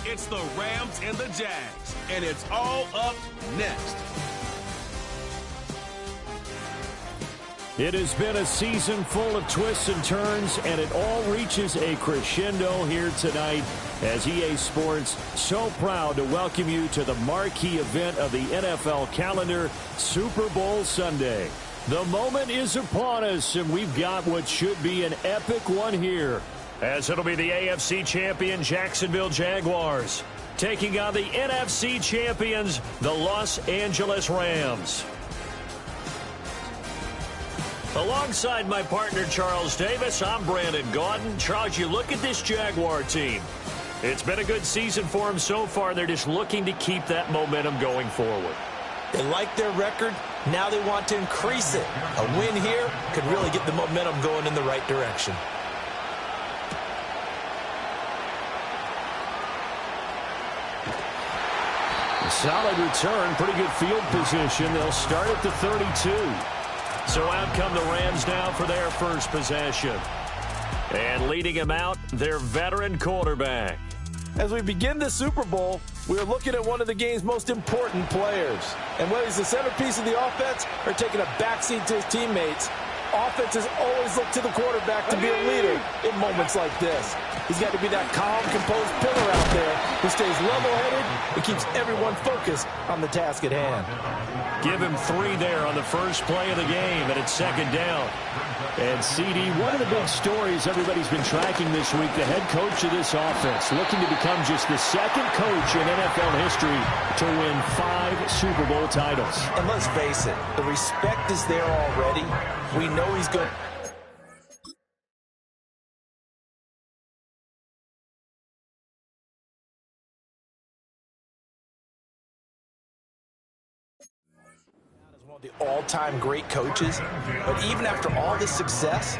It's the Rams and the Jags, and it's all up next. It has been a season full of twists and turns, and it all reaches a crescendo here tonight as EA Sports so proud to welcome you to the marquee event of the NFL calendar, Super Bowl Sunday. The moment is upon us, and we've got what should be an epic one here, as it'll be the AFC champion Jacksonville Jaguars taking on the NFC champions, the Los Angeles Rams. Alongside my partner Charles Davis, I'm Brandon Gaudin. Charles, you look at this Jaguar team. It's been a good season for them so far. They're just looking to keep that momentum going forward. They like their record. Now they want to increase it. A win here could really get the momentum going in the right direction. Solid return, pretty good field position. They'll start at the 32. So out come the Rams now for their first possession. And leading him out, their veteran quarterback. As we begin the Super Bowl, we're looking at one of the game's most important players. And whether he's the centerpiece of the offense or taking a backseat to his teammates, offenses always look to the quarterback to be a leader in moments like this. He's got to be that calm, composed pillar out there who stays level-headed and keeps everyone focused on the task at hand. Give him 3 there on the first play of the game, and it's second down. And CD, one of the big stories everybody's been tracking this week, the head coach of this offense, looking to become just the second coach in NFL history to win 5 Super Bowl titles. And let's face it, the respect is there already. We know he's good. The all-time great coaches, but even after all this success,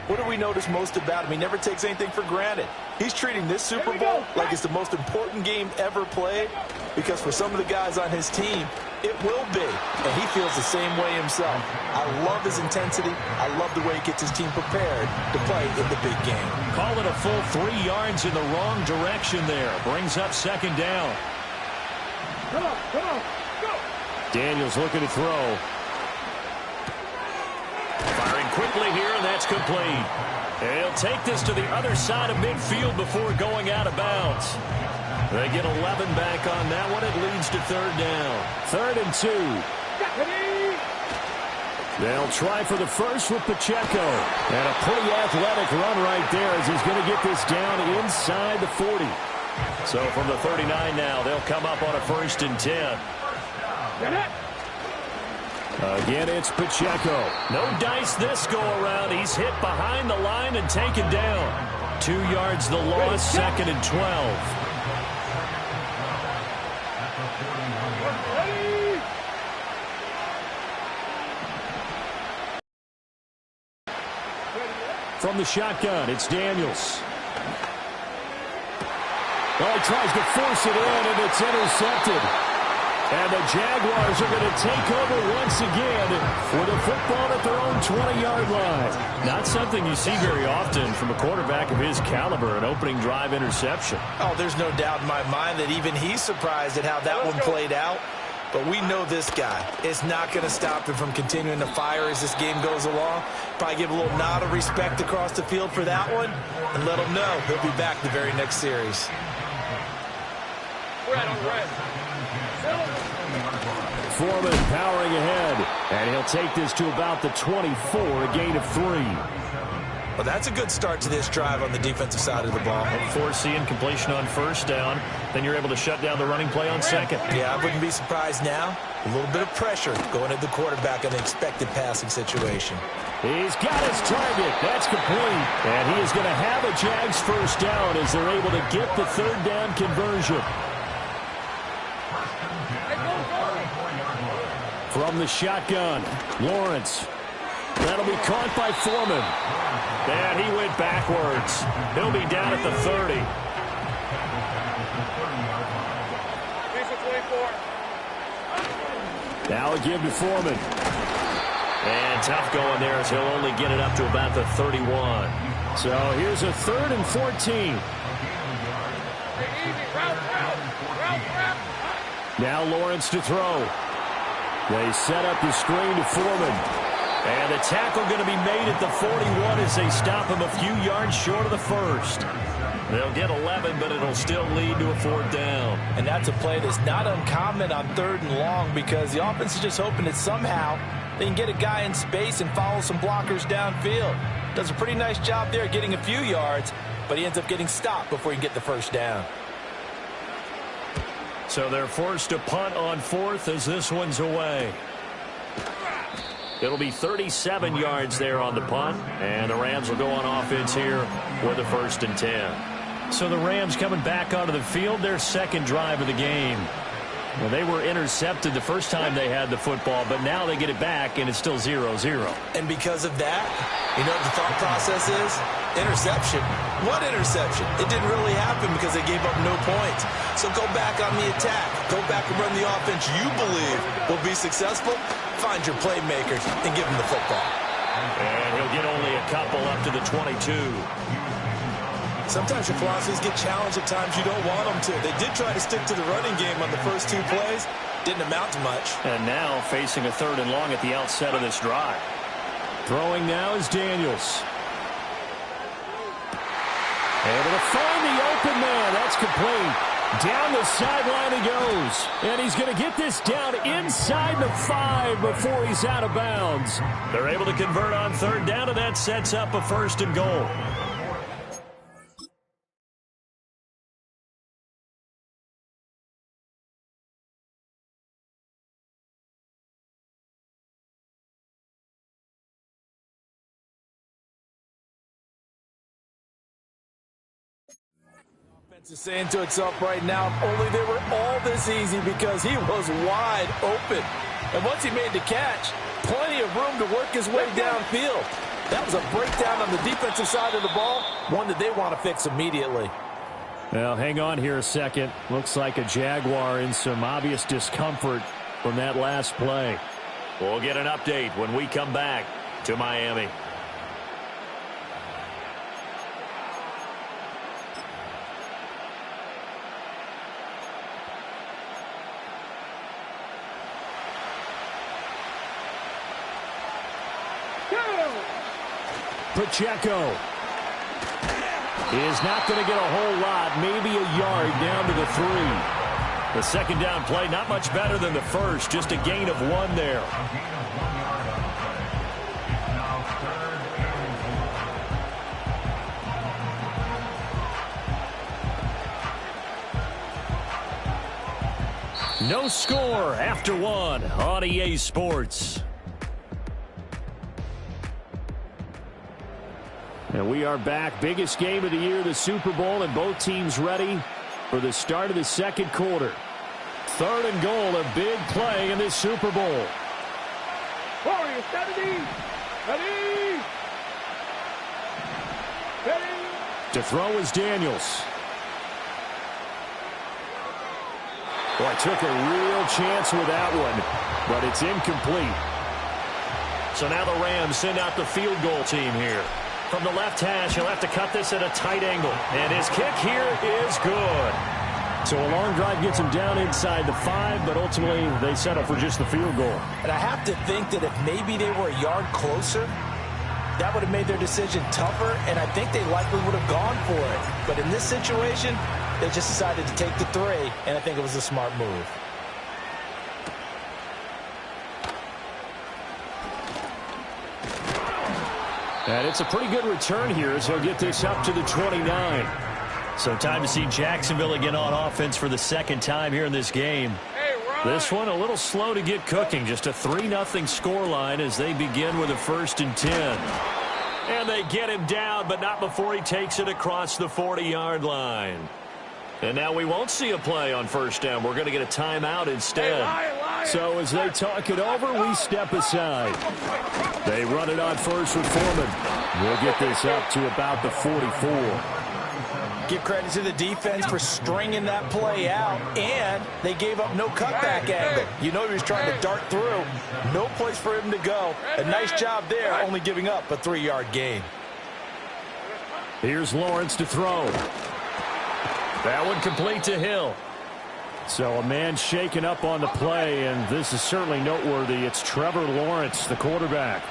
what do we notice most about him? He never takes anything for granted. He's treating this Super Bowl like it's the most important game ever played, because for some of the guys on his team, it will be, and he feels the same way himself. I love his intensity. I love the way he gets his team prepared to play in the big game. Call it a full 3 yards in the wrong direction there. Brings up second down. Come on, go. Daniels looking to throw. Firing quickly here, and that's complete. And he'll take this to the other side of midfield before going out of bounds. They get 11 back on that one. It leads to third down. 3rd and 2. They'll try for the first with Pacheco. And a pretty athletic run right there as he's going to get this down inside the 40. So from the 39 now, they'll come up on a 1st and 10. Again, it's Pacheco. No dice this go-around. He's hit behind the line and taken down. 2 yards the loss, 2nd and 12. From the shotgun, it's Daniels. Well, he tries to force it in, and it's intercepted. And the Jaguars are going to take over once again with a football at their own 20-yard line. Not something you see very often from a quarterback of his caliber, an opening drive interception. Oh, there's no doubt in my mind that even he's surprised at how that one played out. But we know this guy is not going to stop him from continuing to fire as this game goes along. Probably give a little nod of respect across the field for that one and let him know he'll be back the very next series. Foreman powering ahead, and he'll take this to about the 24, a gain of 3. Well, that's a good start to this drive on the defensive side of the ball. Forcing completion on 1st down, then you're able to shut down the running play on 2nd. Yeah, I wouldn't be surprised now. A little bit of pressure going at the quarterback in an expected passing situation. He's got his target. That's complete. And he is going to have a Jags 1st down as they're able to get the 3rd down conversion. From the shotgun, Lawrence. That'll be caught by Foreman. And he went backwards. He'll be down at the 30. Now a give to Foreman. And tough going there as he'll only get it up to about the 31. So here's a 3rd and 14. Now Lawrence to throw. They set up the screen to Foreman. And the tackle going to be made at the 41 as they stop him a few yards short of the first. They'll get 11, but it'll still lead to a 4th down. And that's a play that's not uncommon on 3rd and long because the offense is just hoping that somehow they can get a guy in space and follow some blockers downfield. Does a pretty nice job there getting a few yards, but he ends up getting stopped before he can get the 1st down. So they're forced to punt on 4th as this one's away. It'll be 37 yards there on the punt, and the Rams will go on offense here with a 1st and 10. So the Rams coming back onto the field, their 2nd drive of the game. Well, they were intercepted the first time they had the football, but now they get it back, and it's still 0-0. And because of that, you know what the thought process is? Interception. What interception? It didn't really happen because they gave up no points. So go back on the attack. Go back and run the offense you believe will be successful. Find your playmakers and give them the football. And he'll get only a couple up to the 22. Sometimes your philosophies get challenged at times you don't want them to. They did try to stick to the running game on the first 2 plays. Didn't amount to much. And now facing a 3rd and long at the outset of this drive. Throwing now is Daniels. Able to find the open man. That's complete. Down the sideline he goes. And he's going to get this down inside the 5 before he's out of bounds. They're able to convert on 3rd down, and that sets up a 1st and goal. Is saying to itself right now, if only they were all this easy because he was wide open. And once he made the catch, plenty of room to work his way downfield. That was a breakdown on the defensive side of the ball, one that they want to fix immediately. Well, hang on here a second. Looks like a Jaguar in some obvious discomfort from that last play. We'll get an update when we come back to Miami. Pacheco is not going to get a whole lot, maybe a yard down to the 3. The 2nd down play, not much better than the first, just a gain of 1 there. No score after 1 on EA Sports. And we are back. Biggest game of the year, the Super Bowl, and both teams ready for the start of the 2nd quarter. 3rd and goal, a big play in this Super Bowl. Warriors, ready. To throw is Daniels. Boy, took a real chance with that one, but it's incomplete. So now the Rams send out the field goal team here. From the left hash, he'll have to cut this at a tight angle. And his kick here is good. So a long drive gets him down inside the 5, but ultimately they settle for just the field goal. And I have to think that if maybe they were a yard closer, that would have made their decision tougher, and I think they likely would have gone for it. But in this situation, they just decided to take the 3, and I think it was a smart move. And it's a pretty good return here as he'll get this up to the 29. So time to see Jacksonville again on offense for the 2nd time here in this game. This one a little slow to get cooking. Just a 3-0 scoreline as they begin with a 1st and 10. And they get him down, but not before he takes it across the 40-yard line. And now we won't see a play on 1st down. We're going to get a timeout instead. So as they talk it over, we step aside. They run it on 1st with Foreman. We'll get this up to about the 44. Give credit to the defense for stringing that play out, and they gave up no cutback angle. You know he was trying to dart through. No place for him to go. A nice job there, only giving up a 3-yard gain. Here's Lawrence to throw. That one complete to Hill. So a man shaken up on the play, and this is certainly noteworthy. It's Trevor Lawrence, the quarterback.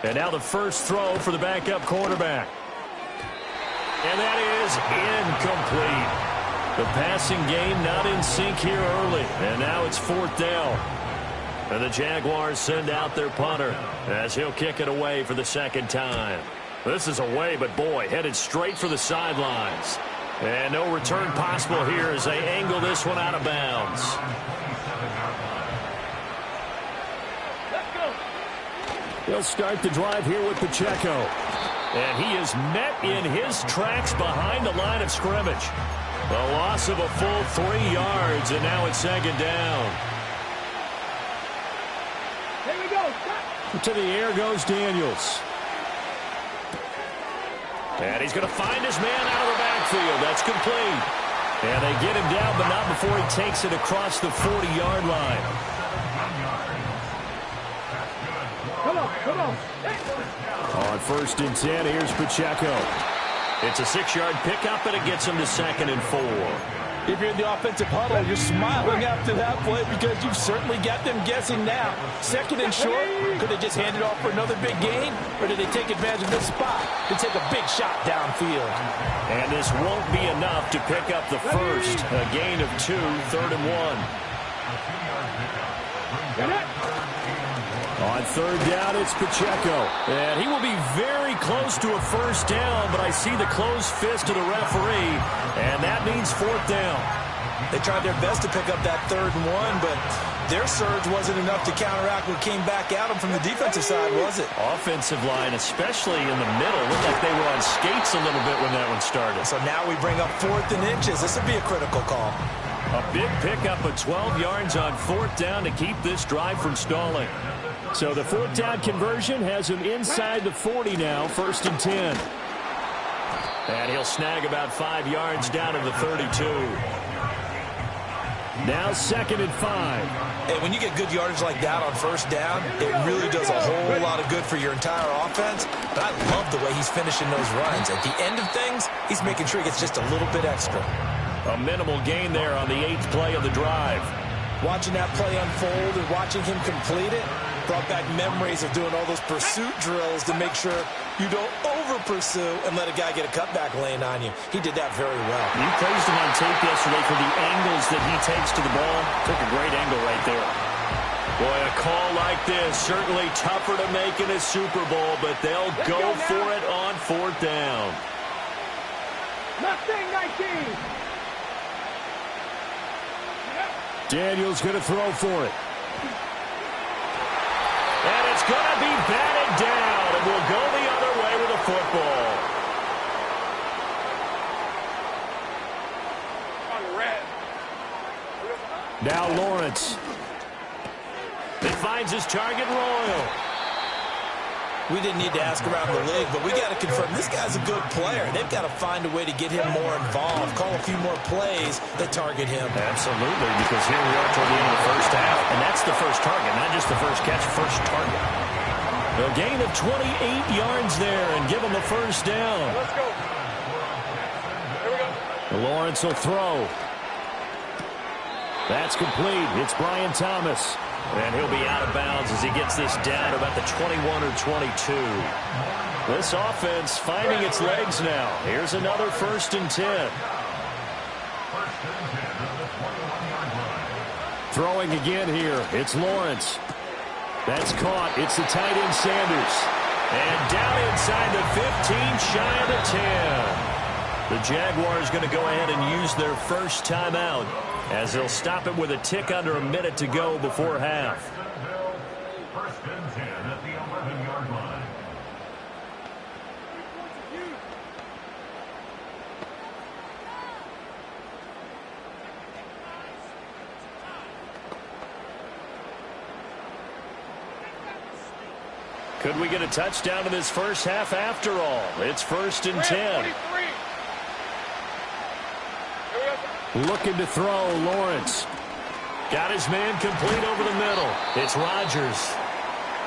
And now the first throw for the backup quarterback. And that is incomplete. The passing game not in sync here early. And now it's 4th down. And the Jaguars send out their punter as he'll kick it away for the second time. This is away, but boy, headed straight for the sidelines. And no return possible here as they angle this one out of bounds. He'll start the drive here with Pacheco. And he is met in his tracks behind the line of scrimmage. A loss of a full 3 yards, and now it's 2nd down. Here we go. Stop. To the air goes Daniels. And he's going to find his man out of the backfield. That's complete. And they get him down, but not before he takes it across the 40-yard line. Come on. On 1st and 10, here's Pacheco. It's a 6-yard pickup, and it gets him to 2nd and 4. If you're in the offensive huddle, you're smiling after that play because you've certainly got them guessing now. 2nd and short, could they just hand it off for another big gain, or did they take advantage of this spot to take a big shot downfield? And this won't be enough to pick up the first. A gain of 2, 3rd and 1. On 3rd down, it's Pacheco. And he will be very close to a first down, but I see the closed fist of the referee, and that means 4th down. They tried their best to pick up that 3rd and 1, but their surge wasn't enough to counteract what came back at them from the defensive side, was it? Offensive line, especially in the middle, looked like they were on skates a little bit when that one started. So now we bring up 4th and inches. This would be a critical call. A big pickup of 12 yards on 4th down to keep this drive from stalling. So the 4th down conversion has him inside the 40 now, 1st and 10. And he'll snag about 5 yards down to the 32. Now 2nd and 5. Hey, when you get good yardage like that on 1st down, it really does a whole lot of good for your entire offense. But I love the way he's finishing those runs. At the end of things, he's making sure he gets just a little bit extra. A minimal gain there on the 8th play of the drive. Watching that play unfold and watching him complete it brought back memories of doing all those pursuit drills to make sure you don't over-pursue and let a guy get a cutback lane on you. He did that very well. You praised him on tape yesterday for the angles that he takes to the ball. Took a great angle right there. Boy, a call like this, certainly tougher to make in a Super Bowl, but they'll go for it on 4th down. Mustang 19. Daniels going to throw for it. And it's going to be batted down, and we'll go the other way with the football. Now Lawrence. He finds his target, Royal. We didn't need to ask around the league, but we got to confirm this guy's a good player. They've got to find a way to get him more involved, call a few more plays that target him. Absolutely, because here we are toward the end of the first half, and that's the first target, not just the first catch, first target. A gain of 28 yards there and give him the first down. Let's go. Here we go. Lawrence will throw. That's complete. It's Brian Thomas. And he'll be out of bounds as he gets this down about the 21 or 22. This offense finding its legs now. Here's another 1st and 10. Throwing again here. It's Lawrence. That's caught. It's the tight end Sanders. And down inside the 15, shy of the 10. The Jaguars going to go ahead and use their first timeout, as they'll stop it with a tick under a minute to go before half. 1st and 10 at the 11-yard line. Could we get a touchdown in this first half after all? It's 1st and 10. Looking to throw, Lawrence. Got his man complete over the middle. It's Rodgers.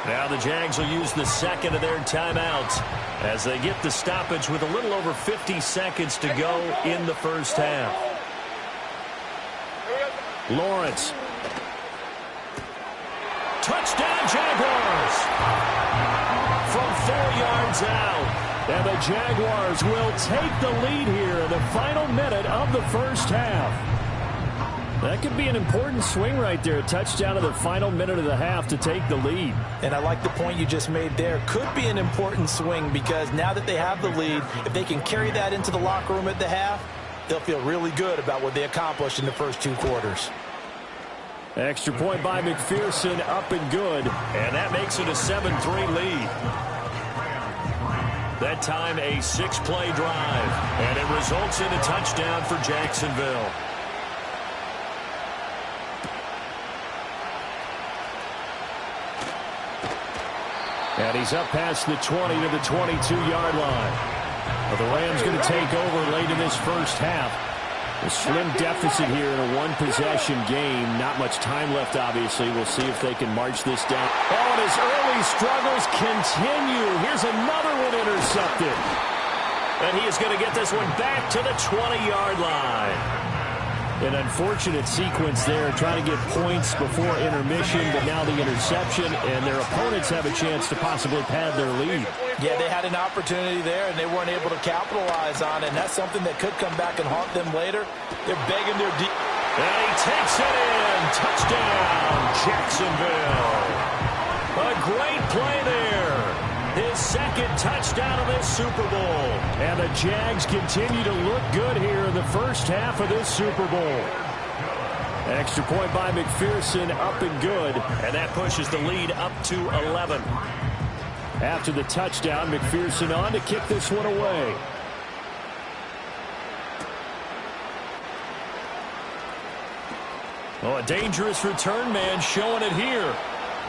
Now the Jags will use the second of their timeouts as they get the stoppage with a little over 50 seconds to go in the first half. Lawrence. Touchdown, Jaguars! From 4 yards out. And the Jaguars will take the lead here in the final minute of the first half. That could be an important swing right there. A touchdown in the final minute of the half to take the lead. And I like the point you just made there. Could be an important swing because now that they have the lead, if they can carry that into the locker room at the half, they'll feel really good about what they accomplished in the first 2 quarters. Extra point by McPherson, up and good. And that makes it a 7-3 lead. That time a 6-play drive. And it results in a touchdown for Jacksonville. And he's up past the 20 to the 22-yard line. Well, the Rams going to take over late in this first half. A slim deficit here in a one-possession game. Not much time left, obviously. We'll see if they can march this down. Oh, and his early struggles continue. Here's another one intercepted. And he is going to get this one back to the 20-yard line. An unfortunate sequence there, trying to get points before intermission, but now the interception, and their opponents have a chance to possibly pad their lead. Yeah, they had an opportunity there, and they weren't able to capitalize on it, and that's something that could come back and haunt them later. They're begging their deep. And he takes it in. Touchdown, Jacksonville. A great play there. His second touchdown of this Super Bowl. And the Jags continue to look good here in the first half of this Super Bowl. Extra point by McPherson, up and good. And that pushes the lead up to 11. After the touchdown, McPherson on to kick this one away. Oh, a dangerous return man showing it here.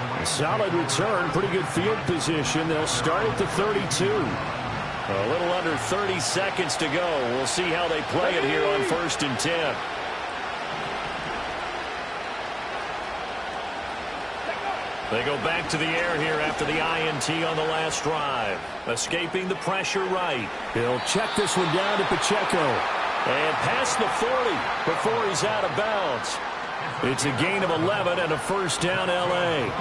A solid return, pretty good field position. They'll start at the 32. A little under 30 seconds to go. We'll see how they play it here on 1st and 10. They go back to the air here after the INT on the last drive. Escaping the pressure right. He'll check this one down to Pacheco. And past the 40 before he's out of bounds. It's a gain of 11 and a first down, L.A.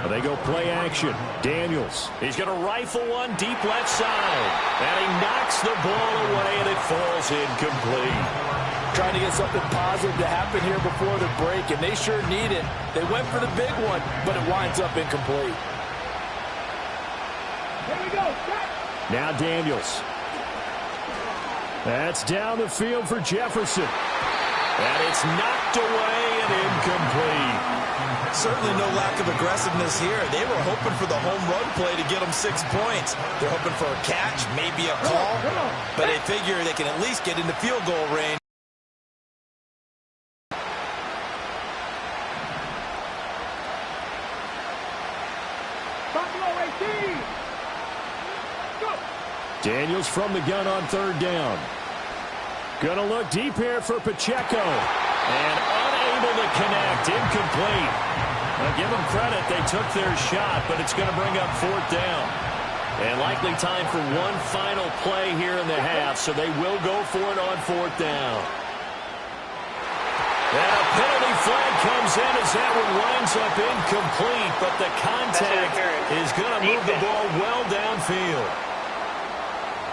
They go play action. Daniels. He's going to rifle one deep left side. And he knocks the ball away, and it falls incomplete. Trying to get something positive to happen here before the break, and they sure need it. They went for the big one, but it winds up incomplete. Here we go. Now Daniels. That's down the field for Jefferson. And it's knocked away and incomplete. Certainly no lack of aggressiveness here. They were hoping for the home run play to get them 6 points. They're hoping for a catch, maybe a call, but they figure they can at least get into field goal range. Daniels from the gun on 3rd down. Gonna look deep here for Pacheco. And unable to connect. Incomplete. Now give them credit. They took their shot, but it's going to bring up 4th down. And likely time for one final play here in the half, so they will go for it on 4th down. And a penalty flag comes in as that one winds up incomplete, but the contact is going to move the ball well downfield.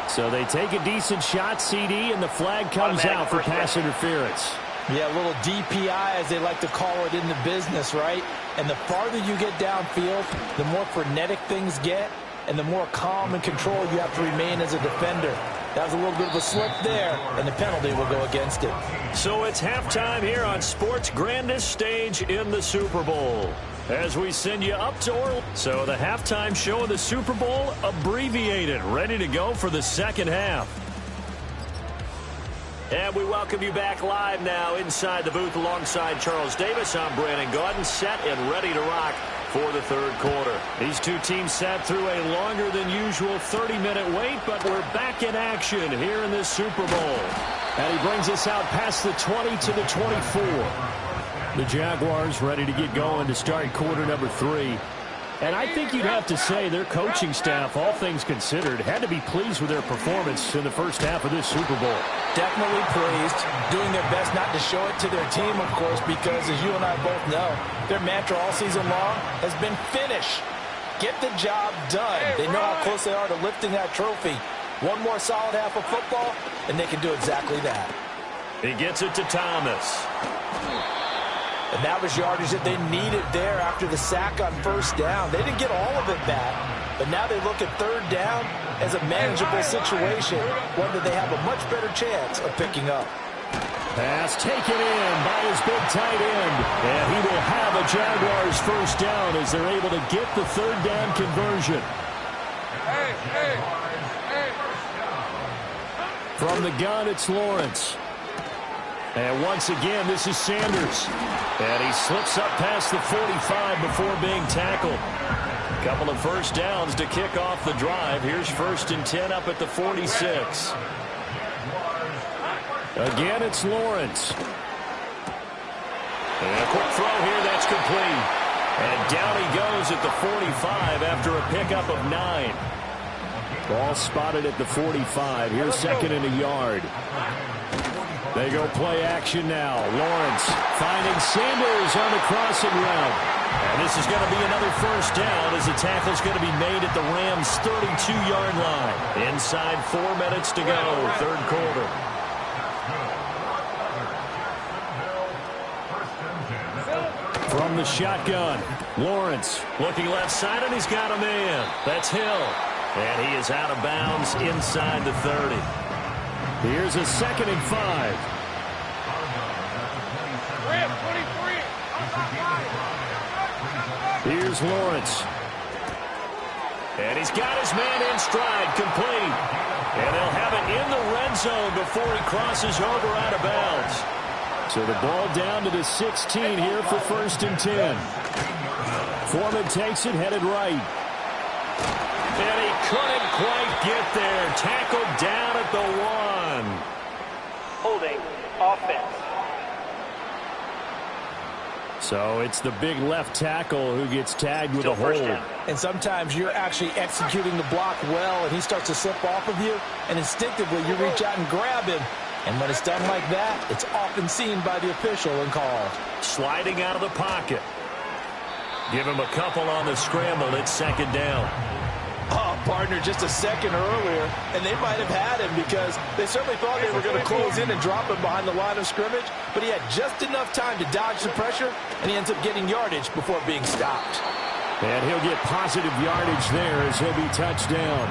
So they take a decent shot, CD, and the flag comes out for pass interference. Yeah, a little DPI, as they like to call it in the business, right? And the farther you get downfield, the more frenetic things get, and the more calm and controlled you have to remain as a defender. That was a little bit of a slip there, and the penalty will go against it. So it's halftime here on sports' grandest stage in the Super Bowl. As we send you up to Orlando. So the halftime show of the Super Bowl abbreviated, ready to go for the second half. And we welcome you back live now inside the booth alongside Charles Davis. I'm Brandon Gaudin, set and ready to rock for the third quarter. These two teams sat through a longer than usual 30-minute wait, but we're back in action here in this Super Bowl. And he brings us out past the 20 to the 24. The Jaguars ready to get going to start quarter number 3. And I think you'd have to say their coaching staff, all things considered, had to be pleased with their performance in the first half of this Super Bowl. Definitely pleased, doing their best not to show it to their team, of course, because as you and I both know, their mantra all season long has been finish. Get the job done. They know how close they are to lifting that trophy. One more solid half of football, and they can do exactly that. He gets it to Thomas. And that was yardage that they needed there after the sack on first down. They didn't get all of it back, but now they look at third down as a manageable situation, one that they have a much better chance of picking up. Pass taken in by his big tight end. And he will have a Jaguars first down as they're able to get the third down conversion. From the gun, it's Lawrence. And once again, this is Sanders. And he slips up past the 45 before being tackled. Couple of first downs to kick off the drive. Here's 1st and 10 up at the 46. Again, it's Lawrence. And a quick throw here, that's complete. And down he goes at the 45 after a pickup of 9. Ball spotted at the 45. Here's 2nd and a yard. They go play action now. Lawrence finding Sanders on the crossing route. And this is going to be another first down as the tackle's going to be made at the Rams' 32-yard line. Inside 4 minutes to go, third quarter. From the shotgun, Lawrence looking left side, and he's got a man. That's Hill. And he is out of bounds inside the 30. Here's a 2nd and 5. Here's Lawrence. And he's got his man in stride, complete. And they'll have it in the red zone before he crosses over out of bounds. So the ball down to the 16 here for 1st and 10. Foreman takes it, headed right. And he couldn't quite get there. Tackled down at the 1. Holding offense. So it's the big left tackle who gets tagged with a hold. And sometimes you're actually executing the block well, and he starts to slip off of you, and instinctively you reach out and grab him. And when it's done like that, it's often seen by the official and called. Sliding out of the pocket. Give him a couple on the scramble. It's 2nd down. Oh, partner, just a second earlier, and they might have had him because they certainly thought they were going to close in and drop him behind the line of scrimmage, but he had just enough time to dodge the pressure, and he ends up getting yardage before being stopped. And he'll get positive yardage there as he'll be touched down.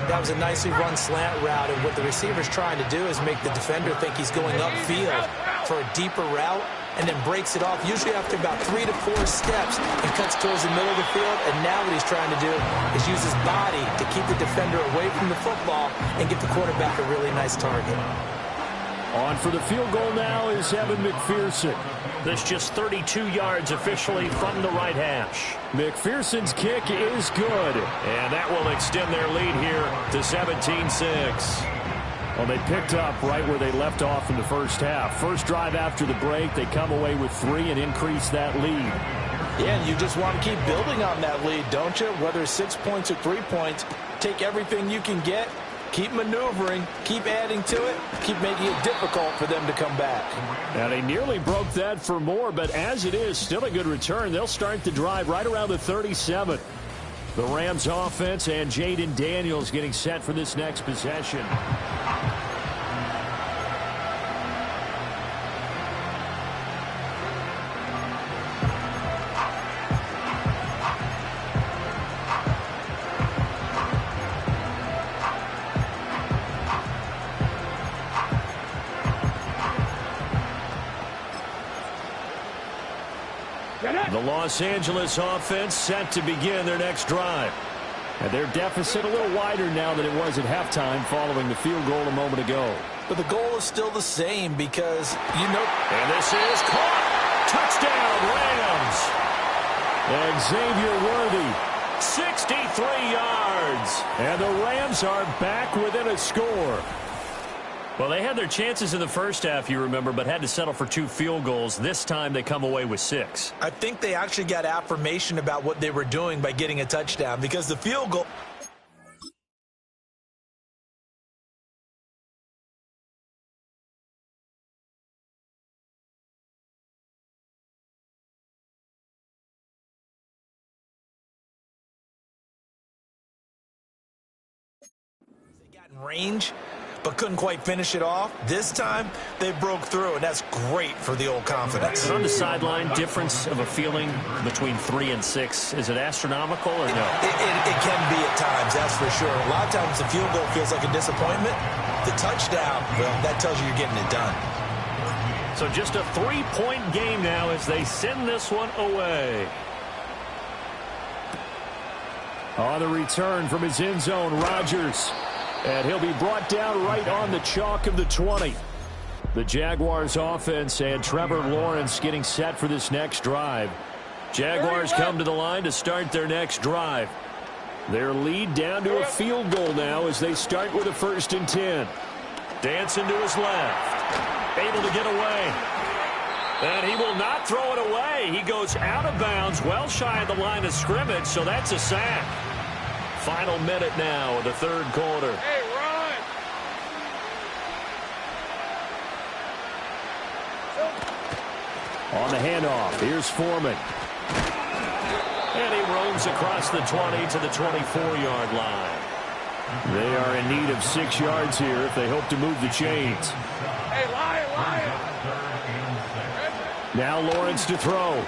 That was a nicely run slant route, and what the receiver's trying to do is make the defender think he's going upfield for a deeper route, and then breaks it off, usually after about 3 to 4 steps, and cuts towards the middle of the field. And now what he's trying to do is use his body to keep the defender away from the football and get the quarterback a really nice target. On for the field goal now is Evan McPherson. That's just 32 yards officially from the right hash. McPherson's kick is good. And that will extend their lead here to 17-6. Well, they picked up right where they left off in the first half. First drive after the break, they come away with 3 and increase that lead. Yeah, and you just want to keep building on that lead, don't you? Whether it's 6 points or 3 points, take everything you can get, keep maneuvering, keep adding to it, keep making it difficult for them to come back. Now, they nearly broke that for more, but as it is, still a good return. They'll start the drive right around the 37. The Rams offense and Jaden Daniels getting set for this next possession. The Los Angeles offense set to begin their next drive. And their deficit a little wider now than it was at halftime following the field goal a moment ago. But the goal is still the same because, you know. And this is caught. Touchdown, Rams. Xavier Worthy, 63 yards. And the Rams are back within a score. Well, they had their chances in the first half, you remember, but had to settle for 2 field goals. This time they come away with 6. I think they actually got affirmation about what they were doing by getting a touchdown, because the field goal... They got in range, but couldn't quite finish it off. This time, they broke through, and that's great for the old confidence. On the sideline, difference of a feeling between 3 and 6. Is it astronomical or no? It can be at times, that's for sure. A lot of times the field goal feels like a disappointment. The touchdown, well, that tells you you're getting it done. So just a 3-point game now as they send this one away. On the return from his end zone, Rodgers. And he'll be brought down right on the chalk of the 20. The Jaguars offense and Trevor Lawrence getting set for this next drive. Jaguars come to the line to start their next drive. Their lead down to a field goal now as they start with a 1st and 10. Dancing to his left. Able to get away. And he will not throw it away. He goes out of bounds, well shy of the line of scrimmage, so that's a sack. Final minute now of the 3rd quarter. Hey, run! On the handoff, here's Foreman. And he roams across the 20 to the 24-yard line. They are in need of 6 yards here if they hope to move the chains. Hey, Lion! Now Lawrence to throw.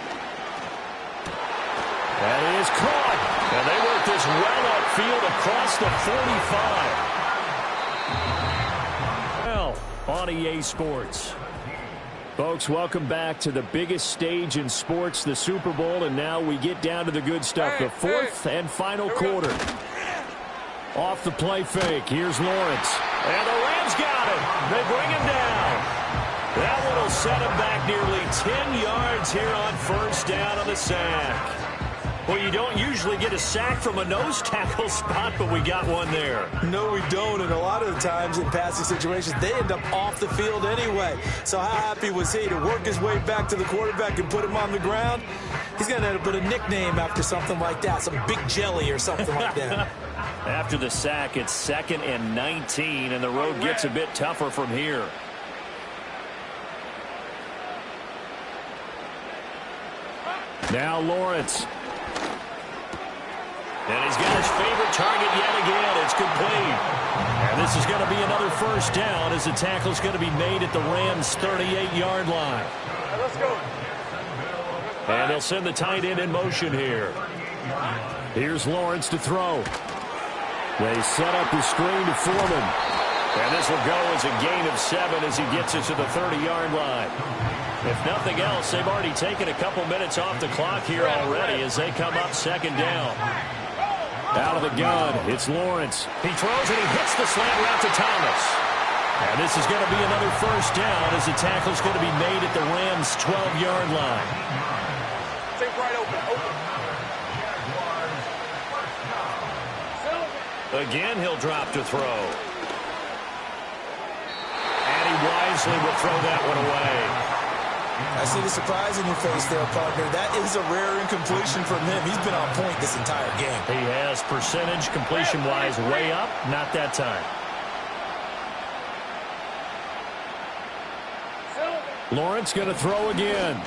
That is caught. And they work this well upfield across the 45. Well, on EA Sports. Folks, welcome back to the biggest stage in sports, the Super Bowl, and now we get down to the good stuff, the 4th and final quarter. Off the play fake, here's Lawrence. And the Rams got him. They bring him down. That one will set him back nearly 10 yards here on 1st down on the sack. Well, you don't usually get a sack from a nose tackle spot, but we got one there. No, we don't, and a lot of the times in passing situations, they end up off the field anyway. So how happy was he to work his way back to the quarterback and put him on the ground? He's going to end up with a nickname after something like that, some Big Jelly or something like that. After the sack, it's 2nd and 19, and the road gets a bit tougher from here. Now Lawrence. And he's got his favorite target yet again. It's complete. And this is going to be another 1st down as the tackle is going to be made at the Rams' 38-yard line. Let's go. And they'll send the tight end in motion here. Here's Lawrence to throw. They set up the screen to Foreman. And this will go as a gain of 7 as he gets it to the 30-yard line. If nothing else, they've already taken a couple minutes off the clock here already as they come up 2nd down. Out of the gun, it's Lawrence. He throws and he hits the slant route to Thomas. And this is going to be another 1st down as the tackle's going to be made at the Rams' 12-yard line. Take right open. Again, he'll drop to throw. And he wisely will throw that one away. I see the surprise in your face there, partner. That is a rare incompletion from him. He's been on point this entire game. He has percentage completion-wise way up. Not that time. Lawrence going to throw again.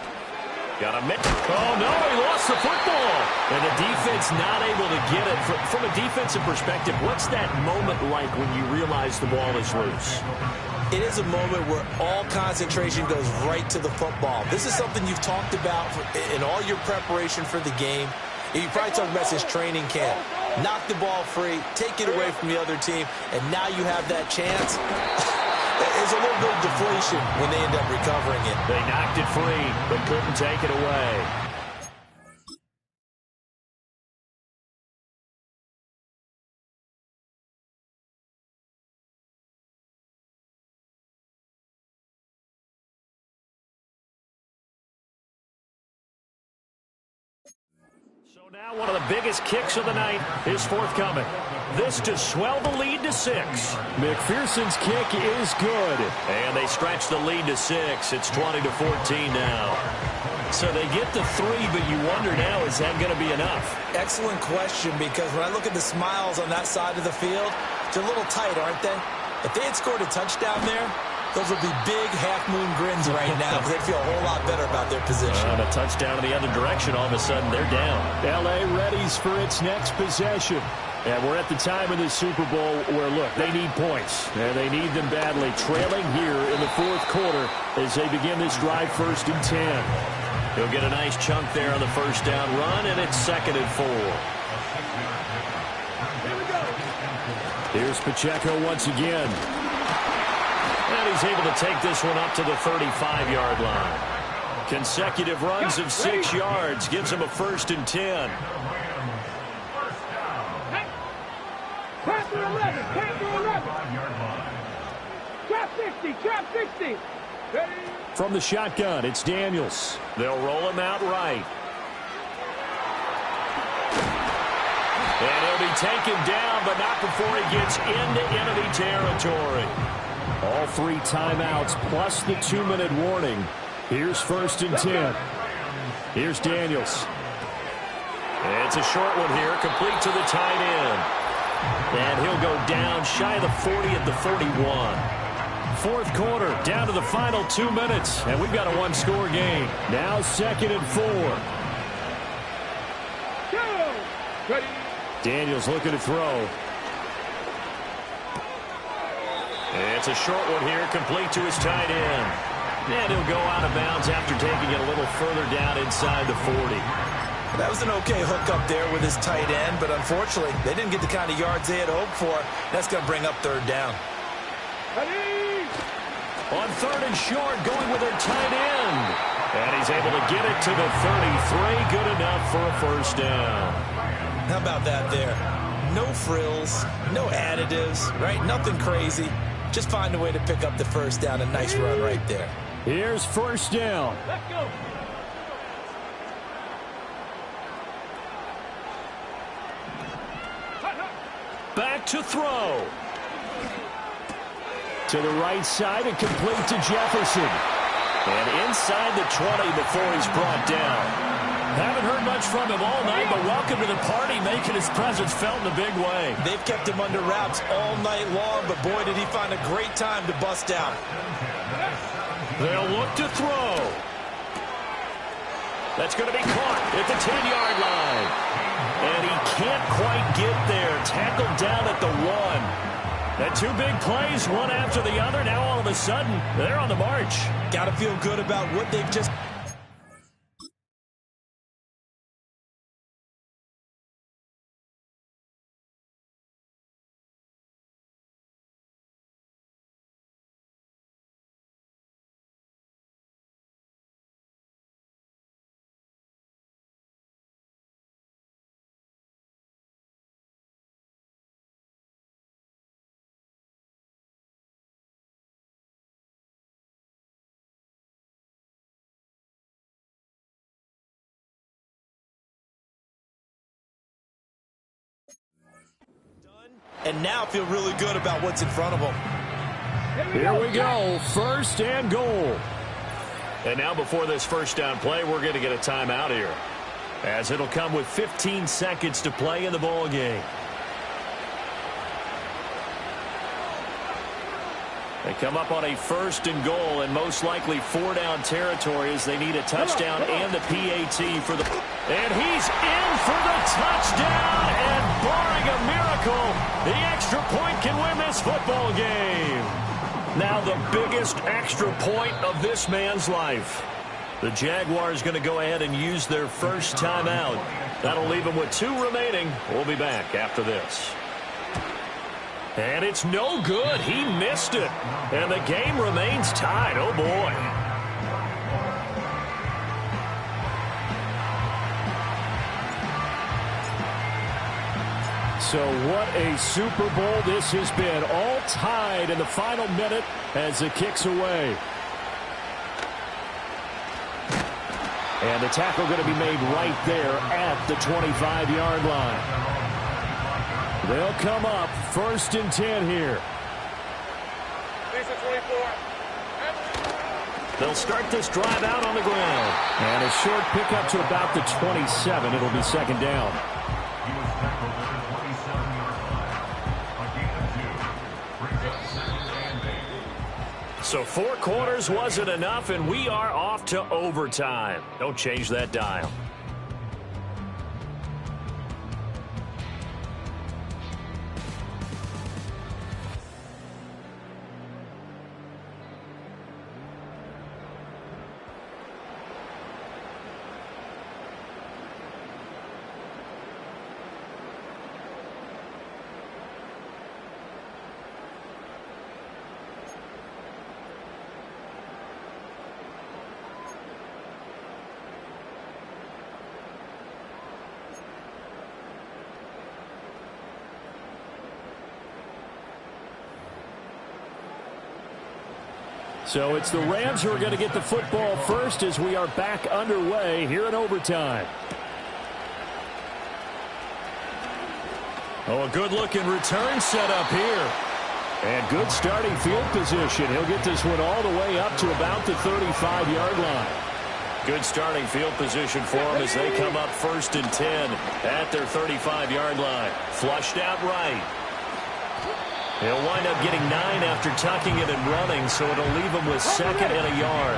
Got a miss. Oh, no, he lost the football. And the defense not able to get it. From a defensive perspective, what's that moment like when you realize the ball is loose? It is a moment where all concentration goes right to the football. This is something you've talked about in all your preparation for the game. You probably talked about this training camp. Knock the ball free, take it away from the other team, and now you have that chance. There's a little bit of deflation when they end up recovering it. They knocked it free, but couldn't take it away. Now one of the biggest kicks of the night is forthcoming. This to swell the lead to 6. McPherson's kick is good. And they stretch the lead to 6. It's 20-14 now. So they get the 3, but you wonder now, is that going to be enough? Excellent question, because when I look at the smiles on that side of the field, they're a little tight, aren't they? If they had scored a touchdown there, those would be big half-moon grins right now because they'd feel a whole lot better about their position. And a touchdown in the other direction, all of a sudden they're down. L.A. readies for its next possession. And we're at the time in the Super Bowl where, look, they need points. And they need them badly. Trailing here in the fourth quarter as they begin this drive 1st and 10. He'll get a nice chunk there on the first down run, and it's 2nd and 4. Here's Pacheco once again. And he's able to take this one up to the 35-yard line. Consecutive runs of 6 yards gives him a 1st and 10. Trap 60. From the shotgun, it's Daniels. They'll roll him out right. And he'll be taken down, but not before he gets into enemy territory. All 3 timeouts plus the 2-minute warning. Here's 1st and 10. Here's Daniels. It's a short one here, complete to the tight end. And he'll go down shy of the 40 at the 41. Fourth quarter, down to the final 2 minutes, and we've got a 1-score game. Now 2nd and 4. Daniels looking to throw. It's a short one here, complete to his tight end. And he'll go out of bounds after taking it a little further down inside the 40. That was an okay hookup there with his tight end, but unfortunately, they didn't get the kind of yards they had hoped for. That's going to bring up 3rd down. On 3rd and short, going with their tight end. And he's able to get it to the 33. Good enough for a 1st down. How about that there? No frills, no additives, right? Nothing crazy. Just find a way to pick up the 1st down. A nice run right there. Here's 1st down. Let's go. Back to throw. To the right side and complete to Jefferson. And inside the 20 before he's brought down. Haven't heard much from him all night, but welcome to the party, making his presence felt in a big way. They've kept him under wraps all night long, but boy, did he find a great time to bust out. They'll look to throw. That's going to be caught at the 10-yard line. And he can't quite get there. Tackled down at the 1. And 2 big plays, one after the other. Now all of a sudden, they're on the march. Got to feel good about what they've just... And now feel really good about what's in front of them. Here we go. 1st and goal. And now before this 1st down play, we're going to get a timeout here, as it'll come with 15 seconds to play in the ball game. They come up on a 1st and goal, and most likely 4-down territory as they need a touchdown and the PAT for the... And he's in for the touchdown, and barring a miracle, the extra point can win this football game. Now the biggest extra point of this man's life. The Jaguars going to go ahead and use their first timeout. That'll leave them with 2 remaining. We'll be back after this. And it's no good. He missed it. And the game remains tied. Oh, boy. So what a Super Bowl this has been. All tied in the final minute as the kick's away. And the tackle going to be made right there at the 25-yard line. They'll come up 1st and 10 here. They'll start this drive out on the ground. And a short pickup to about the 27. It'll be 2nd down. He was tackled at the 27-yard line. A gain of 2. Brings up 2nd and 8. So 4 quarters wasn't enough, and we are off to overtime. Don't change that dial. So it's the Rams who are going to get the football first as we are back underway here in overtime. Oh, a good-looking return set up here. And good starting field position. He'll get this one all the way up to about the 35-yard line. Good starting field position for them as they come up 1st and 10 at their 35-yard line. Flushed out right. He'll wind up getting 9 after tucking it and running, so it'll leave him with 2nd and a yard.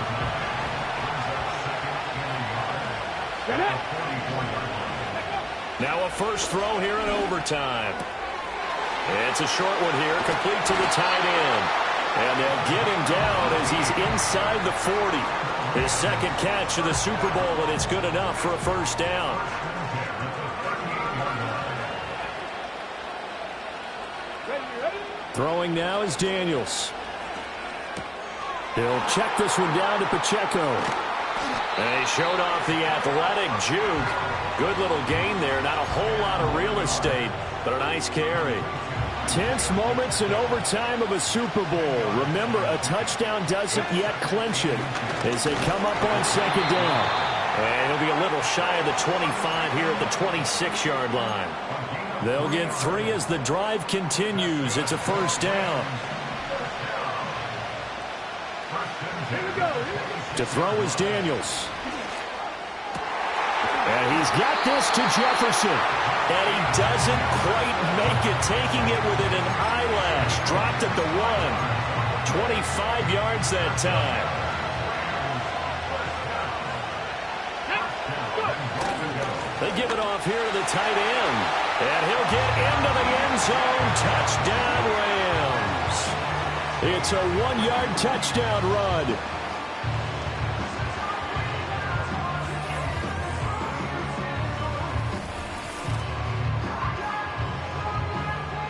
Now a first throw here in overtime. It's a short one here, complete to the tight end. And they'll get him down as he's inside the 40. His 2nd catch of the Super Bowl, and it's good enough for a first down. Throwing now is Daniels. He'll check this one down to Pacheco. And he showed off the athletic juke. Good little gain there. Not a whole lot of real estate, but a nice carry. Tense moments in overtime of a Super Bowl. Remember, a touchdown doesn't yet clinch it as they come up on 2nd down. And he'll be a little shy of the 25 here at the 26-yard line. They'll get 3 as the drive continues. It's a first down. To throw is Daniels. And he's got this to Jefferson. And he doesn't quite make it, taking it within an eyelash. Dropped at the 1. 25 yards that time. They give it off here to the tight end. And he'll get into the end zone. Touchdown, Rams. It's a 1-yard touchdown run.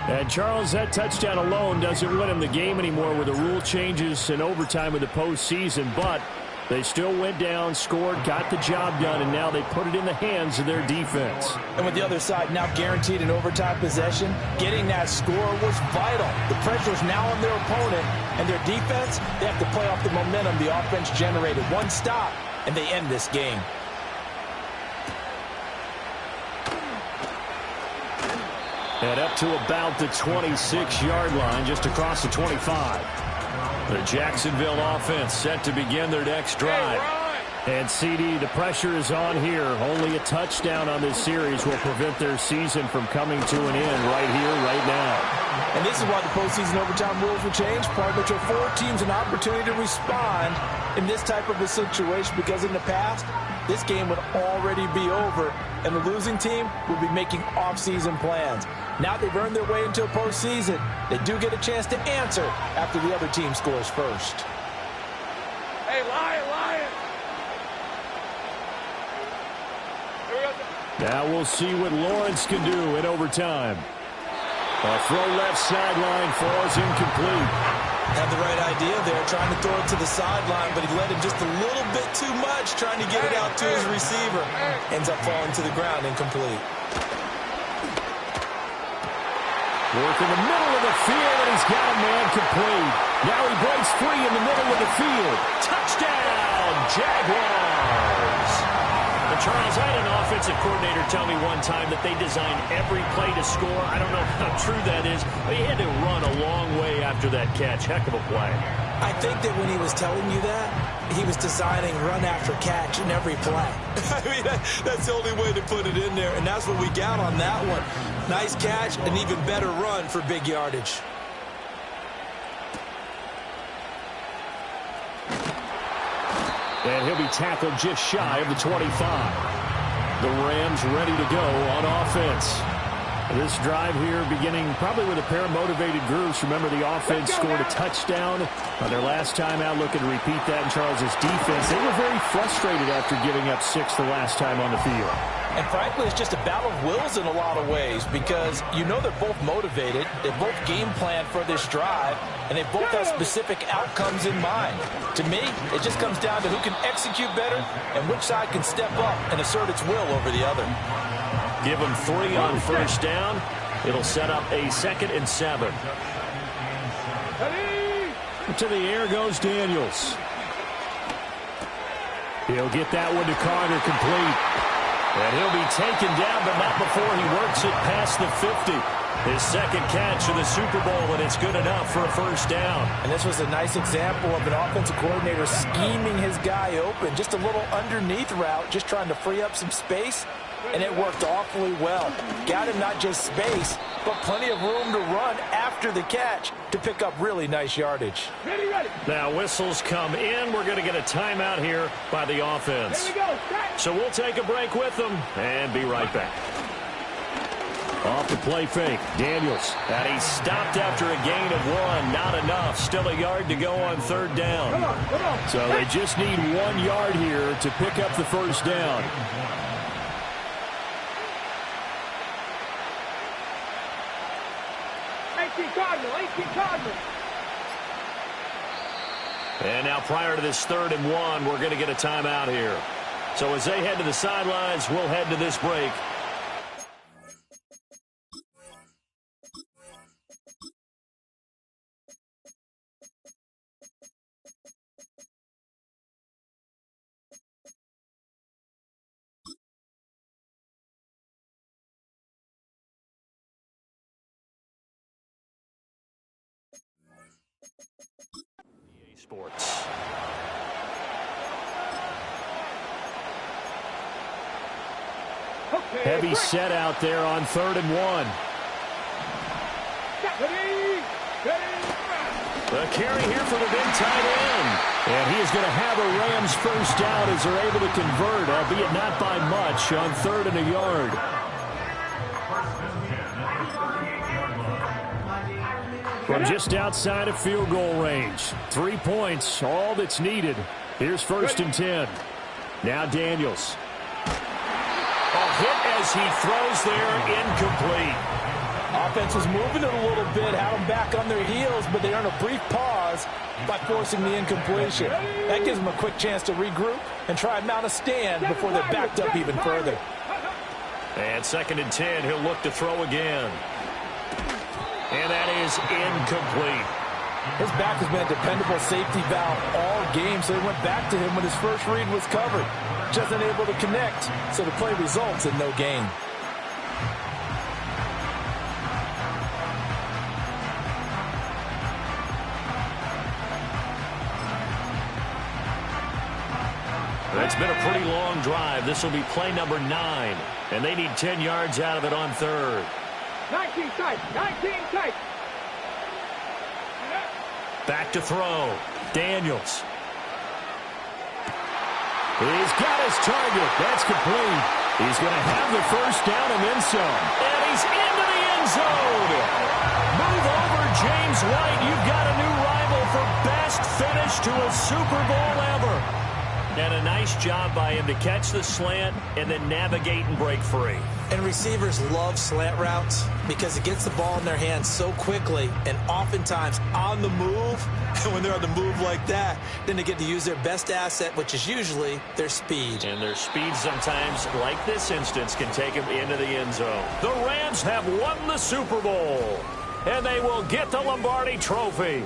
And Charles, that touchdown alone doesn't win him the game anymore with the rule changes in overtime of the postseason, but they still went down, scored, got the job done, and now they put it in the hands of their defense. And with the other side now guaranteed an overtime possession, getting that score was vital. The pressure is now on their opponent, and their defense, they have to play off the momentum the offense generated. One stop, and they end this game. And up to about the 26-yard line, just across the 25. The Jacksonville offense set to begin their next drive. And CD, the pressure is on here. Only a touchdown on this series will prevent their season from coming to an end right here, right now. And this is why the postseason overtime rules were changed, partly to afford teams an opportunity to respond in this type of a situation, because in the past, this game would already be over, and the losing team would be making off-season plans. Now they've earned their way into a postseason. They do get a chance to answer after the other team scores first. Hey, Lion! Now we'll see what Lawrence can do in overtime. A throw left sideline falls incomplete. Had the right idea there, trying to throw it to the sideline, but he led him just a little bit too much, trying to get it out to his receiver. Ends up falling to the ground, incomplete. Work in the middle of the field, and he's got a man complete. Now he breaks free in the middle of the field. Touchdown, Jaguars! Charles, I had an offensive coordinator tell me one time that they design every play to score. I don't know how true that is, but he had to run a long way after that catch. Heck of a play. I think that when he was telling you that, he was designing run after catch in every play. I mean, that's the only way to put it in there, and that's what we got on that one. Nice catch, an even better run for big yardage. And he'll be tackled just shy of the 25. The Rams ready to go on offense. This drive here beginning probably with a pair of motivated groups. Remember, the offense scored a touchdown on their last time out. Looking to repeat that in Charles's defense. They were very frustrated after giving up 6 the last time on the field. And frankly, it's just a battle of wills in a lot of ways because you know they're both motivated. They both game plan for this drive, and they both have specific outcomes in mind. To me, it just comes down to who can execute better and which side can step up and assert its will over the other. Give them 3 on first down. It'll set up a 2nd and 7. To the air goes Daniels. He'll get that one to Carter, complete. And he'll be taken down, but not before he works it past the 50. His 2nd catch of the Super Bowl, and it's good enough for a first down. And this was a nice example of an offensive coordinator scheming his guy open. Just a little underneath route, just trying to free up some space, and it worked awfully well. Got him not just space, but plenty of room to run after the catch to pick up really nice yardage. Now whistles come in. We're going to get a timeout here by the offense. So we'll take a break with them and be right back. Off the play fake, Daniels. And he stopped after a gain of 1. Not enough. Still a yard to go on 3rd down. Come on. So they just need 1 yard here to pick up the first down. And now prior to this 3rd and 1, we're going to get a timeout here. So as they head to the sidelines, we'll head to this break. Sports. Heavy set out there on 3rd and 1. The carry here for the big tight end. And he is going to have a Rams first down as they're able to convert, albeit not by much, on 3rd and a yard. From just outside of field goal range. 3 points, all that's needed. Here's 1st and 10. Now Daniels. A hit as he throws there, incomplete. Offense was moving it a little bit, had them back on their heels, but they earned a brief pause by forcing the incompletion. That gives them a quick chance to regroup and try and mount a stand before they're backed up even further. And 2nd and 10, he'll look to throw again. And that is incomplete. His back has been a dependable safety valve all game, so he went back to him when his first read was covered. Just unable to connect, so the play results in no gain. It's been a pretty long drive. This will be play number 9, and they need 10 yards out of it on 3rd. 19 tight. Back to throw. Daniels. He's got his target. That's complete. He's going to have the first down and then some. And he's into the end zone. Move over, James White. You've got a new rival for best finish to a Super Bowl ever. And a nice job by him to catch the slant and then navigate and break free. And receivers love slant routes because it gets the ball in their hands so quickly and oftentimes on the move. And when they're on the move like that, then they get to use their best asset, which is usually their speed. And their speed sometimes, like this instance, can take them into the end zone. The Rams have won the Super Bowl, and they will get the Lombardi Trophy.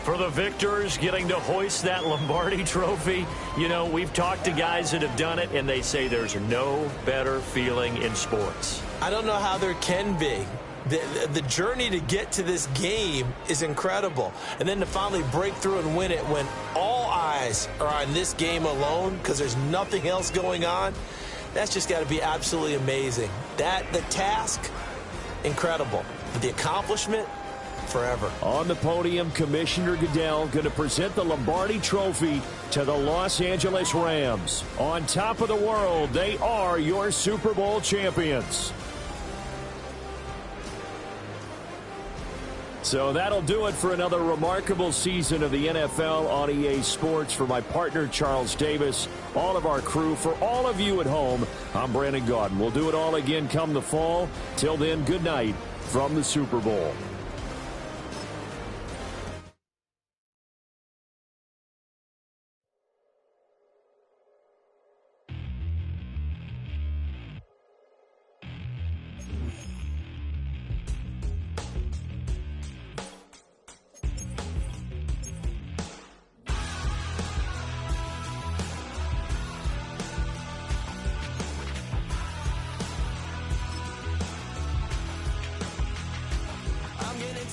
For the victors getting to hoist that Lombardi trophy, you know, we've talked to guys that have done it, and they say there's no better feeling in sports. I don't know how there can be. The journey to get to this game is incredible. And then to finally break through and win it when all eyes are on this game alone because there's nothing else going on, that's just got to be absolutely amazing. The task, incredible. But the accomplishment, forever. On the podium, Commissioner Goodell going to present the Lombardi Trophy to the Los Angeles Rams. On top of the world, they are your Super Bowl champions. So that'll do it for another remarkable season of the NFL on EA Sports. For my partner, Charles Davis, all of our crew, for all of you at home, I'm Brandon Gaudin. We'll do it all again come the fall. Till then, good night from the Super Bowl.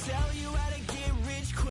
Tell you how to